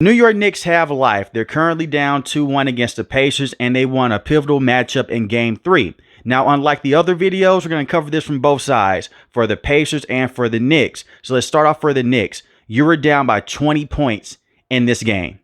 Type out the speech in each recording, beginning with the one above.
New York Knicks have life. They're currently down 2-1 against the Pacers, and they won a pivotal matchup in Game 3. Now, unlike the other videos, we're going to cover this from both sides, for the Pacers and for the Knicks. So let's start off for the Knicks. You were down by 20 points in this game.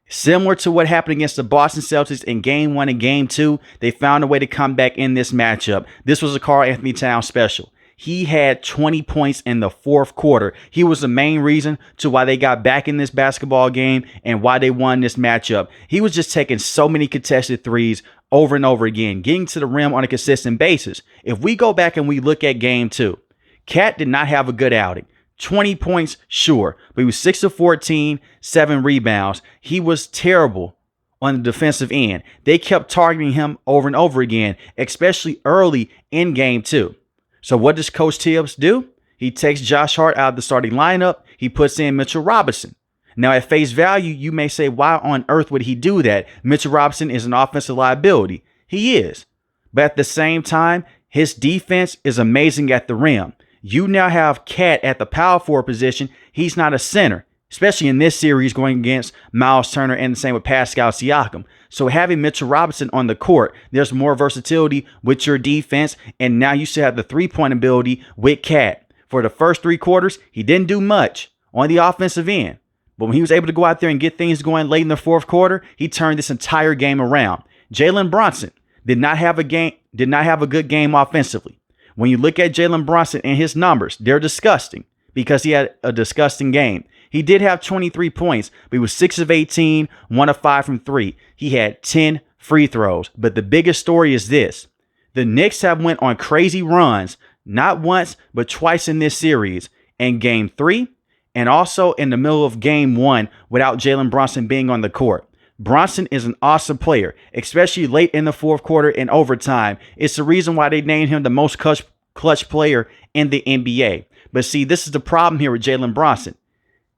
Similar to what happened against the Boston Celtics in Game 1 and Game 2, they found a way to come back in this matchup. This was a Karl-Anthony Towns special. He had 20 points in the fourth quarter. He was the main reason to why they got back in this basketball game and why they won this matchup. He was just taking so many contested threes over and over again, getting to the rim on a consistent basis. If we go back and we look at Game 2, Cat did not have a good outing. 20 points, sure, but he was 6 of 14, 7 rebounds. He was terrible on the defensive end. They kept targeting him over and over again, especially early in Game 2. So what does Coach Tibbs do? He takes Josh Hart out of the starting lineup. He puts in Mitchell Robinson. Now, at face value, you may say, why on earth would he do that? Mitchell Robinson is an offensive liability. He is. But at the same time, his defense is amazing at the rim. You now have Cat at the power forward position. He's not a center, especially in this series going against Miles Turner, and the same with Pascal Siakam. So having Mitchell Robinson on the court, there's more versatility with your defense. And now you still have the three-point ability with Cat. For the first 3 quarters, he didn't do much on the offensive end. But when he was able to go out there and get things going late in the fourth quarter, he turned this entire game around. Jalen Brunson did not have a good game offensively. When you look at Jalen Brunson and his numbers, they're disgusting because he had a disgusting game. He did have 23 points, but he was 6 of 18, 1 of 5 from 3. He had 10 free throws. But the biggest story is this. The Knicks have went on crazy runs, not once, but twice in this series. In Game 3 and also in the middle of Game 1 without Jalen Brunson being on the court. Brunson is an awesome player, especially late in the fourth quarter and overtime. It's the reason why they named him the most clutch player in the NBA. But see, this is the problem here with Jalen Brunson.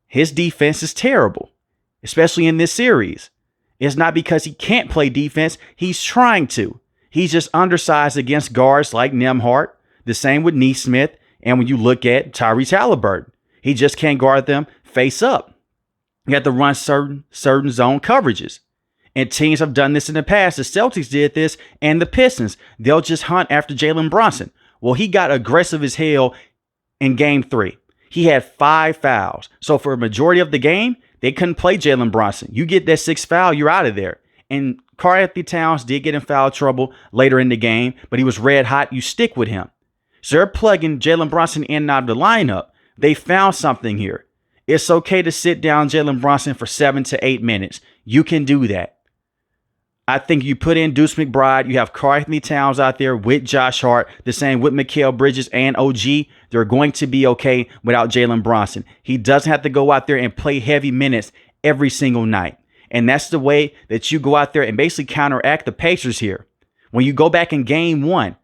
His defense is terrible, especially in this series. It's not because he can't play defense. He's trying to. He's just undersized against guards like Nembhard. The same with Nesmith. And when you look at Tyrese Halliburton, he just can't guard them face up. You have to run certain zone coverages. And teams have done this in the past. The Celtics did this, and the Pistons. They'll just hunt after Jalen Brunson. Well, he got aggressive as hell in Game 3. He had 5 fouls. So for a majority of the game, they couldn't play Jalen Brunson. You get that 6th foul, you're out of there. And Karl-Anthony Towns did get in foul trouble later in the game, but he was red hot. You stick with him. So they're plugging Jalen Brunson in and out of the lineup. They found something here. It's okay to sit down Jalen Brunson for 7 to 8 minutes. You can do that. I think you put in Deuce McBride. You have Karl-Anthony Towns out there with Josh Hart. The same with Mikal Bridges and OG. They're going to be okay without Jalen Brunson. He doesn't have to go out there and play heavy minutes every single night. And that's the way that you go out there and basically counteract the Pacers here. When you go back in Game 1,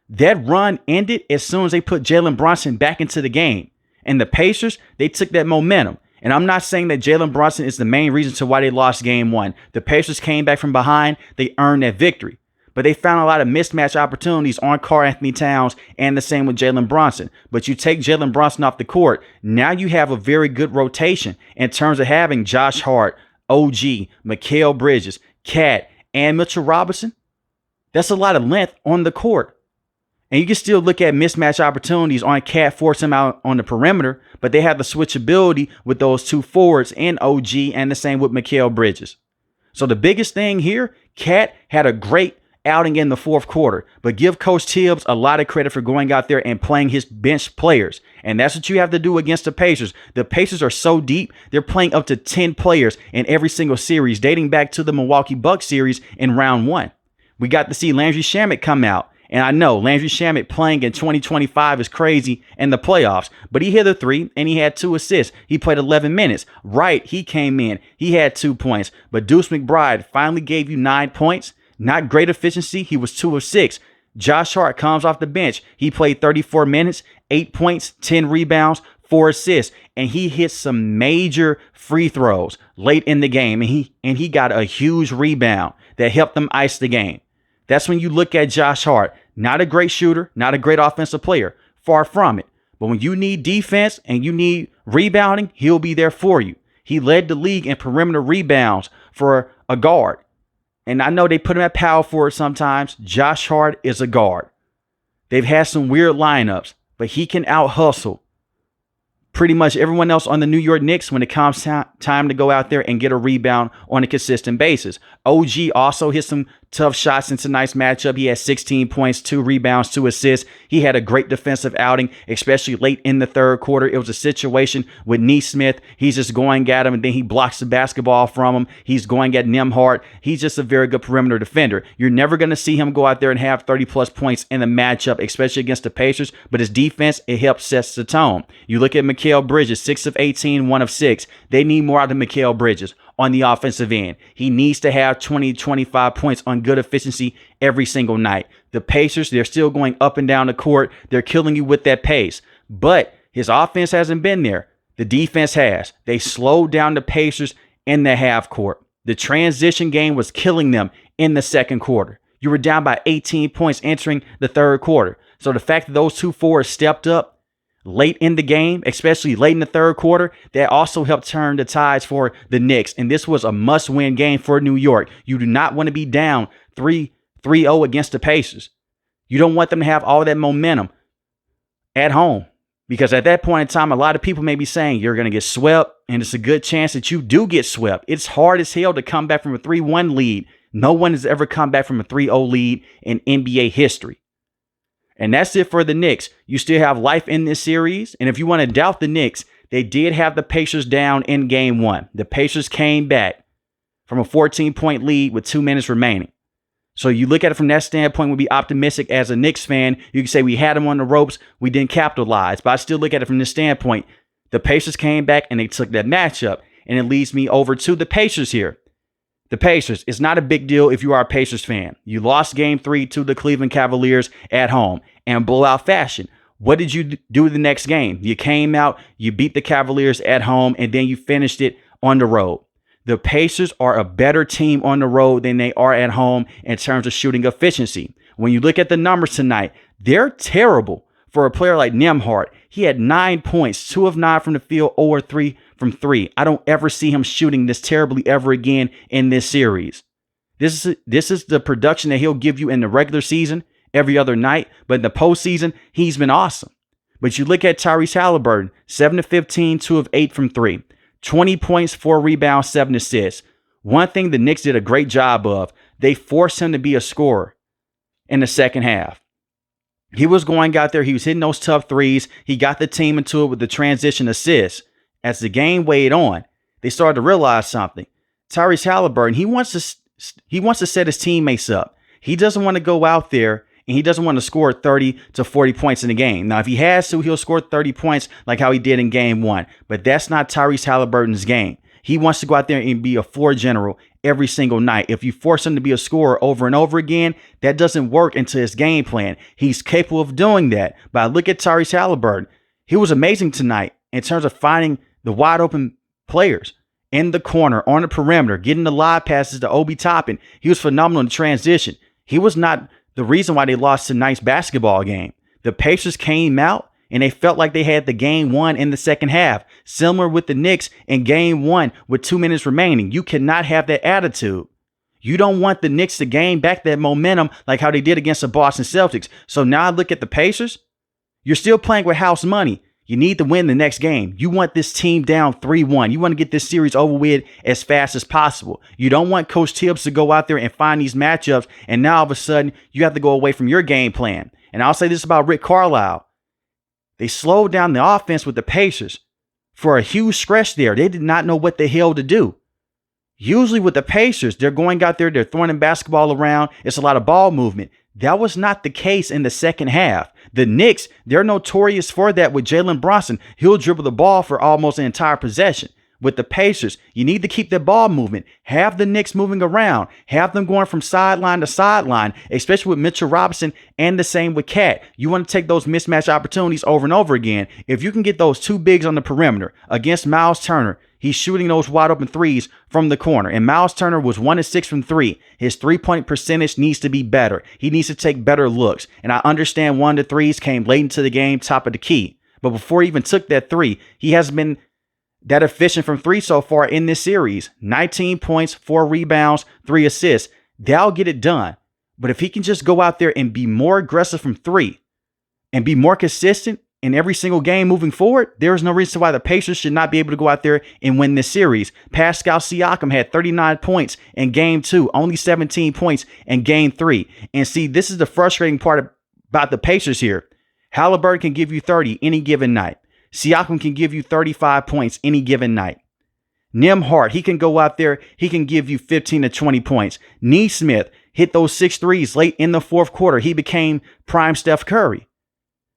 that run ended as soon as they put Jalen Brunson back into the game. And the Pacers, they took that momentum. And I'm not saying that Jalen Brunson is the main reason to why they lost Game 1. The Pacers came back from behind. They earned that victory. But they found a lot of mismatch opportunities on Karl-Anthony Towns, and the same with Jalen Brunson. But you take Jalen Brunson off the court, now you have a very good rotation in terms of having Josh Hart, OG, Mikal Bridges, Cat, and Mitchell Robinson. That's a lot of length on the court. And you can still look at mismatch opportunities on Cat, force him out on the perimeter, but they have the switchability with those 2 forwards and OG, and the same with Mikal Bridges. So the biggest thing here, Cat had a great outing in the fourth quarter, but give Coach Tibbs a lot of credit for going out there and playing his bench players. And that's what you have to do against the Pacers. The Pacers are so deep, they're playing up to 10 players in every single series, dating back to the Milwaukee Bucks series in round 1. We got to see Landry Shamet come out. And I know Landry Shamet playing in 2025 is crazy in the playoffs, but he hit a 3 and he had 2 assists. He played 11 minutes. Right, he came in. He had 2 points. But Deuce McBride finally gave you 9 points. Not great efficiency. He was 2 of 6. Josh Hart comes off the bench. He played 34 minutes, 8 points, 10 rebounds, 4 assists, and he hit some major free throws late in the game. And he got a huge rebound that helped them ice the game. That's when you look at Josh Hart, not a great shooter, not a great offensive player, far from it. But when you need defense and you need rebounding, he'll be there for you. He led the league in perimeter rebounds for a guard. And I know they put him at power forward sometimes. Josh Hart is a guard. They've had some weird lineups, but he can out-hustle pretty much everyone else on the New York Knicks when it comes time to go out there and get a rebound on a consistent basis. OG also hit some tough shots in tonight's matchup. He had 16 points, 2 rebounds, 2 assists. He had a great defensive outing, especially late in the third quarter. It was a situation with Nesmith. He's just going at him, and then he blocks the basketball from him. He's going at Nembhard. He's just a very good perimeter defender. You're never going to see him go out there and have 30-plus points in the matchup, especially against the Pacers, but his defense, it helps set the tone. You look at Mikal Bridges, 6 of 18, 1 of 6. They need more out of Mikal Bridges on the offensive end. He needs to have 20, 25 points on good efficiency every single night. The Pacers, they're still going up and down the court. They're killing you with that pace. But his offense hasn't been there. The defense has. They slowed down the Pacers in the half court. The transition game was killing them in the second quarter. You were down by 18 points entering the third quarter. So the fact that those two forwards stepped up late in the game, especially late in the third quarter, that also helped turn the tides for the Knicks. And this was a must-win game for New York. You do not want to be down 3-0 against the Pacers. You don't want them to have all that momentum at home. Because at that point in time, a lot of people may be saying you're going to get swept, and it's a good chance that you do get swept. It's hard as hell to come back from a 3-1 lead. No one has ever come back from a 3-0 lead in NBA history. And that's it for the Knicks. You still have life in this series. And if you want to doubt the Knicks, they did have the Pacers down in game 1. The Pacers came back from a 14-point lead with 2 minutes remaining. So you look at it from that standpoint, we'll be optimistic as a Knicks fan. You can say we had them on the ropes, we didn't capitalize. But I still look at it from this standpoint. The Pacers came back and they took that matchup. And it leads me over to the Pacers here. The Pacers, it's not a big deal if you are a Pacers fan. You lost game 3 to the Cleveland Cavaliers at home in blowout fashion. What did you do the next game? You came out, you beat the Cavaliers at home, and then you finished it on the road. The Pacers are a better team on the road than they are at home in terms of shooting efficiency. When you look at the numbers tonight, they're terrible for a player like Nembhard. He had 9 points, 2 of 9 from the field, or 3 from 3. I don't ever see him shooting this terribly ever again in this series. This is the production that he'll give you in the regular season every other night, but in the postseason, he's been awesome. But you look at Tyrese Halliburton, 7 of 15, 2 of 8 from 3. 20 points, 4 rebounds, 7 assists. One thing the Knicks did a great job of, they forced him to be a scorer in the second half. He was going out there, he was hitting those tough threes. He got the team into it with the transition assists. As the game weighed on, they started to realize something. Tyrese Halliburton, he wants to set his teammates up. He doesn't want to go out there and he doesn't want to score 30 to 40 points in a game. Now, if he has to, he'll score 30 points like how he did in game 1. But that's not Tyrese Halliburton's game. He wants to go out there and be a floor general every single night. If you force him to be a scorer over and over again, that doesn't work into his game plan. He's capable of doing that. But I look at Tyrese Halliburton. He was amazing tonight in terms of finding the wide open players in the corner, on the perimeter, getting the live passes to Obi Toppin. He was phenomenal in transition. He was not the reason why they lost tonight's basketball game. The Pacers came out and they felt like they had the game won in the second half. Similar with the Knicks in game 1 with 2 minutes remaining. You cannot have that attitude. You don't want the Knicks to gain back that momentum like how they did against the Boston Celtics. So now I look at the Pacers. You're still playing with house money. You need to win the next game. You want this team down 3-1. You want to get this series over with as fast as possible. You don't want Coach Tibbs to go out there and find these matchups, and now all of a sudden you have to go away from your game plan. And I'll say this about Rick Carlisle. They slowed down the offense with the Pacers for a huge stretch there. They did not know what the hell to do. Usually with the Pacers, they're going out there, they're throwing the basketball around. It's a lot of ball movement. That was not the case in the second half. The Knicks, they're notorious for that with Jalen Brunson. He'll dribble the ball for almost an entire possession. With the Pacers, you need to keep that ball movement. Have the Knicks moving around. Have them going from sideline to sideline, especially with Mitchell Robinson and the same with Cat. You want to take those mismatch opportunities over and over again. If you can get those 2 bigs on the perimeter against Miles Turner, he's shooting those wide open threes from the corner. And Miles Turner was 1 of 6 from 3. His 3-point percentage needs to be better. He needs to take better looks. And I understand 1 of the threes came late into the game, top of the key. But before he even took that 3, he hasn't been that efficient from three so far in this series. 19 points, 4 rebounds, 3 assists. They'll get it done. But if he can just go out there and be more aggressive from three and be more consistent in every single game moving forward, there is no reason why the Pacers should not be able to go out there and win this series. Pascal Siakam had 39 points in game 2, only 17 points in game 3. And see, this is the frustrating part about the Pacers here. Halliburton can give you 30 any given night. Siakam can give you 35 points any given night. Nembhard, he can go out there, he can give you 15 to 20 points. Nesmith hit those 6 threes late in the fourth quarter. He became prime Steph Curry.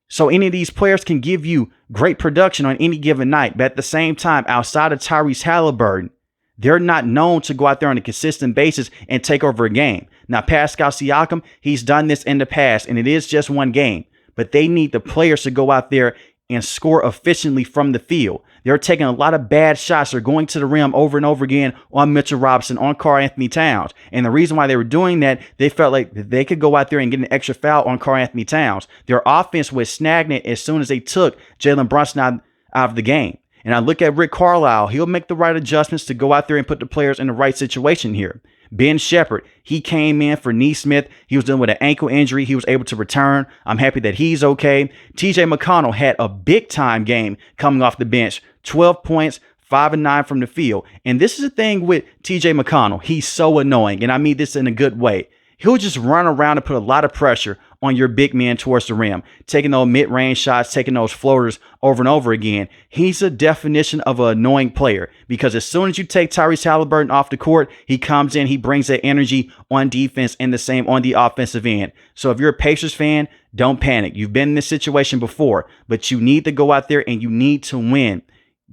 So any of these players can give you great production on any given night. But at the same time, outside of Tyrese Halliburton, they're not known to go out there on a consistent basis and take over a game. Now, Pascal Siakam, he's done this in the past, and it is just one game. But they need the players to go out there and score efficiently from the field. They're taking a lot of bad shots. They're going to the rim over and over again on Mitchell Robinson, on Karl-Anthony Towns. And the reason why they were doing that, they felt like they could go out there and get an extra foul on Karl-Anthony Towns. Their offense was stagnant as soon as they took Jalen Brunson out of the game. And I look at Rick Carlisle. He'll make the right adjustments to go out there and put the players in the right situation here. Ben Shepherd, he came in for Nesmith. He was dealing with an ankle injury. He was able to return. I'm happy that he's okay. TJ McConnell had a big time game coming off the bench. 12 points, 5 and 9 from the field. And this is the thing with TJ McConnell. He's so annoying. And I mean this in a good way. He'll just run around and put a lot of pressure on your big man towards the rim, taking those mid-range shots, taking those floaters over and over again. He's a definition of an annoying player because as soon as you take Tyrese Halliburton off the court, he comes in, he brings that energy on defense and the same on the offensive end. So if you're a Pacers fan, don't panic. You've been in this situation before, but you need to go out there and you need to win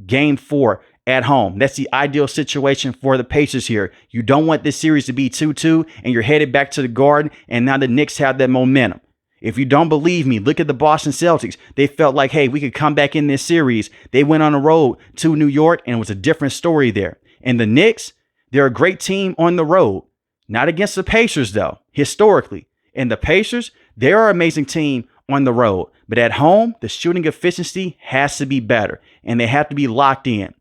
Game 4 at home. That's the ideal situation for the Pacers here. You don't want this series to be 2-2 and you're headed back to the Garden and now the Knicks have that momentum. If you don't believe me, look at the Boston Celtics. They felt like, hey, we could come back in this series. They went on the road to New York and it was a different story there. And the Knicks, they're a great team on the road. Not against the Pacers though, historically. And the Pacers, they're an amazing team on the road. But at home, the shooting efficiency has to be better and they have to be locked in.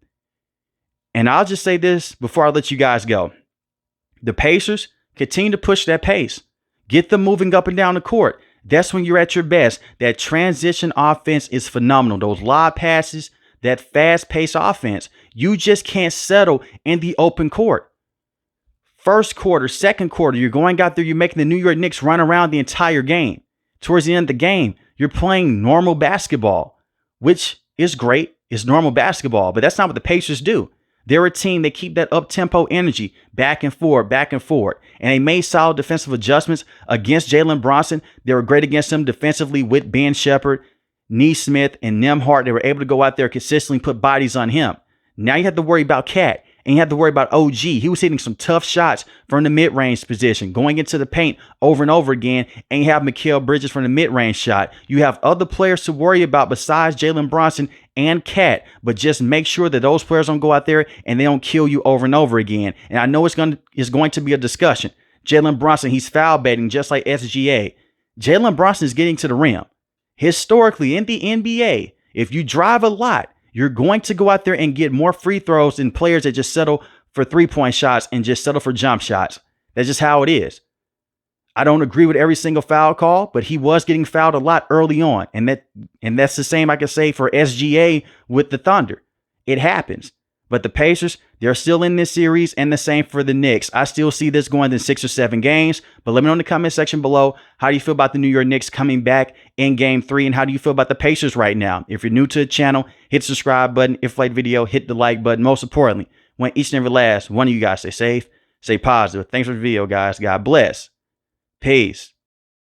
And I'll just say this before I let you guys go. The Pacers continue to push that pace. Get them moving up and down the court. That's when you're at your best. That transition offense is phenomenal. Those lob passes, that fast-paced offense. You just can't settle in the open court. First quarter, second quarter, you're going out there, you're making the New York Knicks run around the entire game. Towards the end of the game, you're playing normal basketball, which is great. It's normal basketball, but that's not what the Pacers do. They're a team that keep that up-tempo energy back and forth, back and forth. And they made solid defensive adjustments against Jalen Brunson. They were great against him defensively with Ben Shepherd, Nesmith, and Nembhard. They were able to go out there consistently put bodies on him. Now you have to worry about Cat. And you have to worry about OG. He was hitting some tough shots from the mid-range position, going into the paint over and over again. And you have Mikal Bridges from the mid-range shot. You have other players to worry about besides Jalen Brunson and Cat. But just make sure that those players don't go out there and they don't kill you over and over again. And I know it's going to be a discussion. Jalen Brunson, he's foul baiting just like SGA. Jalen Brunson is getting to the rim. Historically, in the NBA, if you drive a lot, you're going to go out there and get more free throws than players that just settle for three-point shots and just settle for jump shots. That's just how it is. I don't agree with every single foul call, but he was getting fouled a lot early on. And that's the same I can say for SGA with the Thunder. It happens. But the Pacers, they're still in this series, and the same for the Knicks. I still see this going to 6 or 7 games. But let me know in the comment section below, how do you feel about the New York Knicks coming back in Game 3? And how do you feel about the Pacers right now? If you're new to the channel, hit the subscribe button. If you like the video, hit the like button. Most importantly, want each and every last one of you guys stay safe, stay positive. Thanks for the video, guys. God bless. Peace.